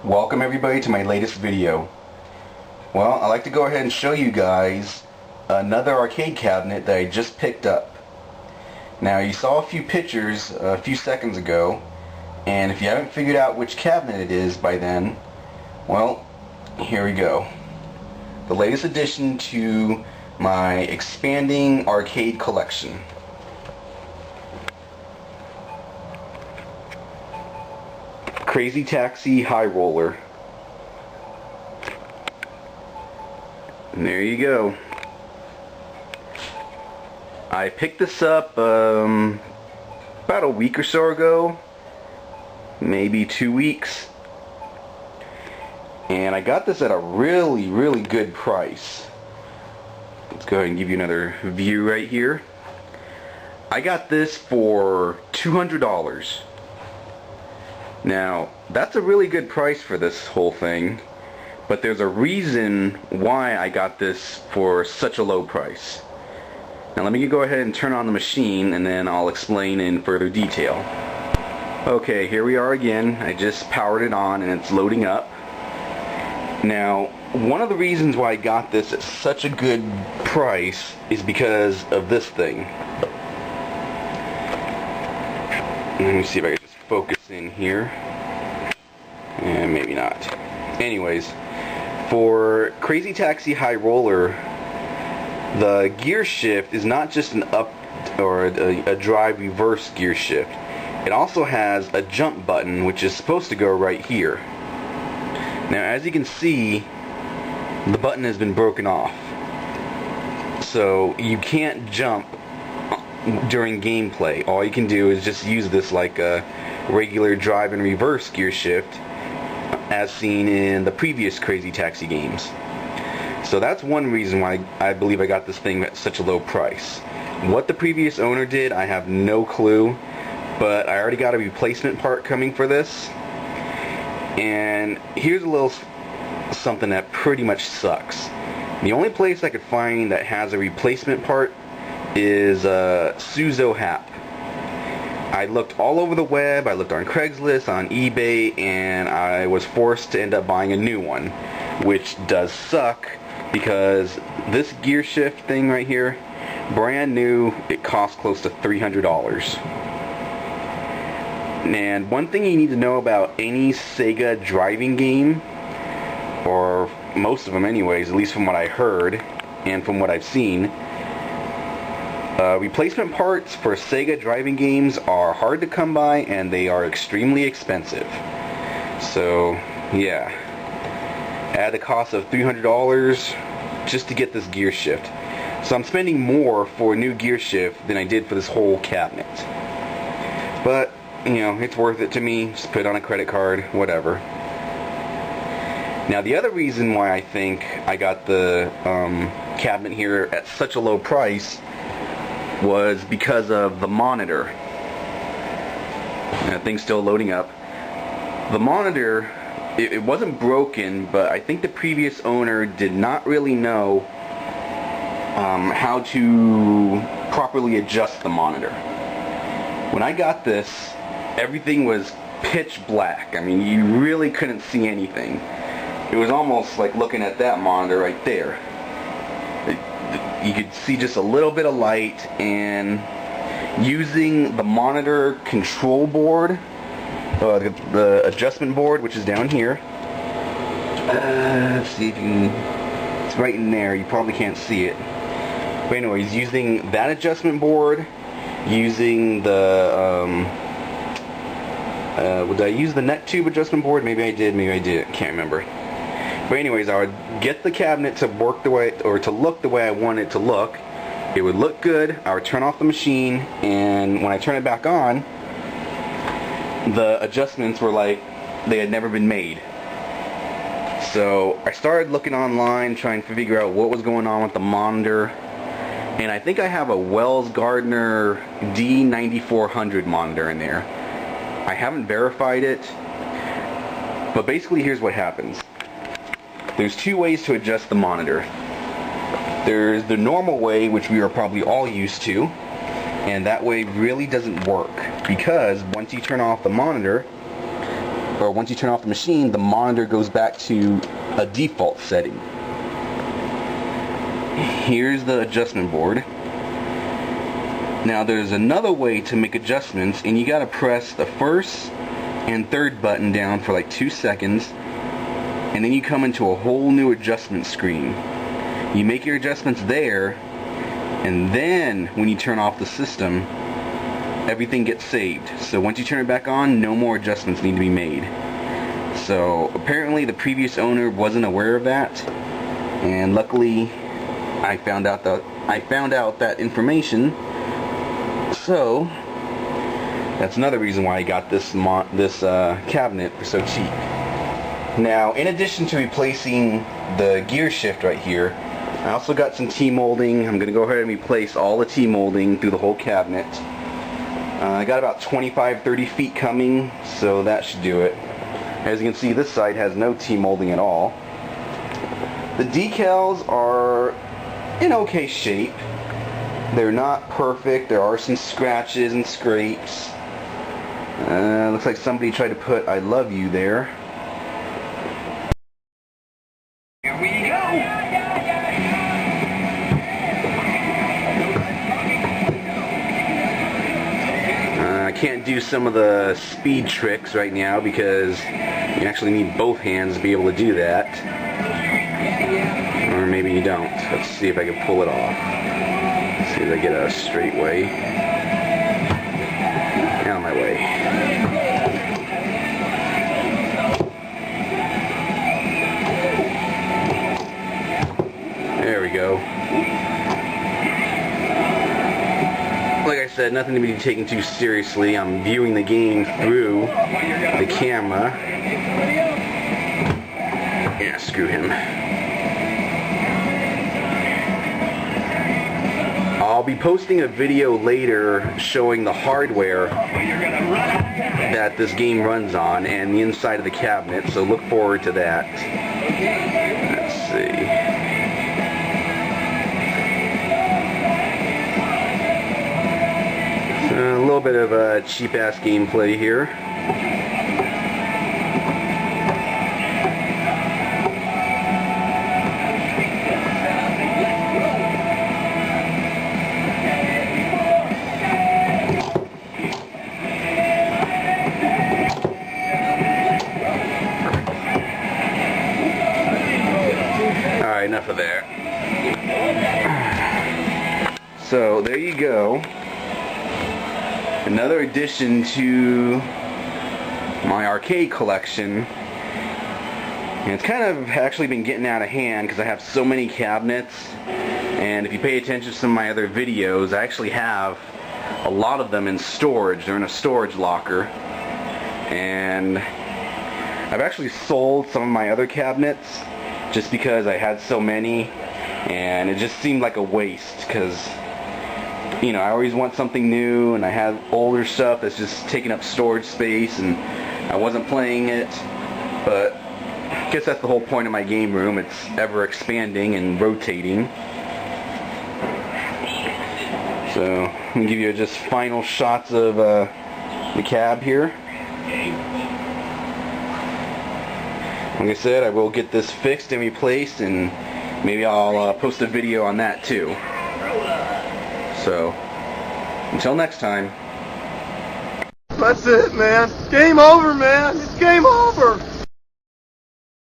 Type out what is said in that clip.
Welcome everybody to my latest video. Well, I'd like to go ahead and show you guys another arcade cabinet that I just picked up. Now, you saw a few pictures a few seconds ago, and if you haven't figured out which cabinet it is by then, well, here we go. The latest addition to my expanding arcade collection. Crazy Taxi High Roller. And there you go. I picked this up about a week or so ago, maybe 2 weeks, and I got this at a really good price. Let's go ahead and give you another view right here. I got this for $200. Now, that's a really good price for this whole thing, but there's a reason why I got this for such a low price. Now let me go ahead and turn on the machine and then I'll explain in further detail. Okay, here we are again. I just powered it on and it's loading up. Now, one of the reasons why I got this at such a good price is because of this thing. Let me see if I can just focus in here. And maybe not. Anyways, for Crazy Taxi High Roller, the gear shift is not just an up or a drive reverse gear shift. It also has a jump button, which is supposed to go right here. Now, as you can see, the button has been broken off, so you can't jump during gameplay. All you can do is just use this like a regular drive and reverse gear shift, as seen in the previous Crazy Taxi games. So that's one reason why I believe I got this thing at such a low price. What the previous owner did, I have no clue, but I already got a replacement part coming for this. And here's a little something that pretty much sucks. The only place I could find that has a replacement part is Suzo Hap. I looked all over the web, I looked on Craigslist, on eBay, and I was forced to end up buying a new one, which does suck because this gear shift thing right here, brand new, it costs close to $300. And one thing you need to know about any Sega driving game, or most of them anyways, at least from what I heard and from what I've seen, replacement parts for Sega driving games are hard to come by and they are extremely expensive. So, yeah. Add a cost of $300 just to get this gear shift. So I'm spending more for a new gear shift than I did for this whole cabinet. But, you know, it's worth it to me. Just put it on a credit card, whatever. Now, the other reason why I think I got the cabinet here at such a low price was because of the monitor. That thing's still loading up. The monitor, it wasn't broken, but I think the previous owner did not really know how to properly adjust the monitor. When I got this, everything was pitch black. I mean, you really couldn't see anything. It was almost like looking at that monitor right there. You could see just a little bit of light, and using the monitor control board, the adjustment board, which is down here. Let's see if you can, it's right in there, you probably can't see it. But anyways, using that adjustment board, using the, would I use the net tube adjustment board? Maybe I did, can't remember. But anyways, I would get the cabinet to work the way, or to look the way I want it to look. It would look good, I would turn off the machine, and when I turn it back on, the adjustments were like they had never been made. So I started looking online, trying to figure out what was going on with the monitor, and I think I have a Wells Gardner D9400 monitor in there. I haven't verified it, but basically here's what happens. There's two ways to adjust the monitor. There's the normal way, which we are probably all used to, and that way really doesn't work, because once you turn off the monitor, or once you turn off the machine, the monitor goes back to a default setting. Here's the adjustment board. Now there's another way to make adjustments, and you gotta press the first and third button down for like 2 seconds, and then you come into a whole new adjustment screen. You make your adjustments there, and then when you turn off the system, everything gets saved. So once you turn it back on, no more adjustments need to be made. So apparently the previous owner wasn't aware of that, and luckily I found out that information. So that's another reason why I got this cabinet for so cheap. Now, in addition to replacing the gear shift right here, I also got some T-molding. I'm going to go ahead and replace all the T-molding through the whole cabinet. I got about 25-30 feet coming, so that should do it. As you can see, this side has no T-molding at all. The decals are in okay shape. They're not perfect. There are some scratches and scrapes. Looks like somebody tried to put "I love you" there. Here we go! I can't do some of the speed tricks right now because you actually need both hands to be able to do that. Or maybe you don't. Let's see if I can pull it off. See if I get a straight way. Out of my way. There we go. Like I said, nothing to be taken too seriously. I'm viewing the game through the camera. Yeah, screw him. I'll be posting a video later showing the hardware that this game runs on and the inside of the cabinet, so look forward to that. Let's see. A little bit of a cheap-ass gameplay here. Enough of that. So there you go. Another addition to my arcade collection. And it's kind of actually been getting out of hand because I have so many cabinets. And if you pay attention to some of my other videos, I actually have a lot of them in storage. They're in a storage locker. And I've actually sold some of my other cabinets just because I had so many, and it just seemed like a waste because, you know, I always want something new, and I have older stuff that's just taking up storage space, and I wasn't playing it. But I guess that's the whole point of my game room. It's ever expanding and rotating. So I'm going to give you just final shots of the cab here. Like I said, I will get this fixed and replaced, and maybe I'll post a video on that too. So, until next time. That's it, man. Game over, man. It's game over.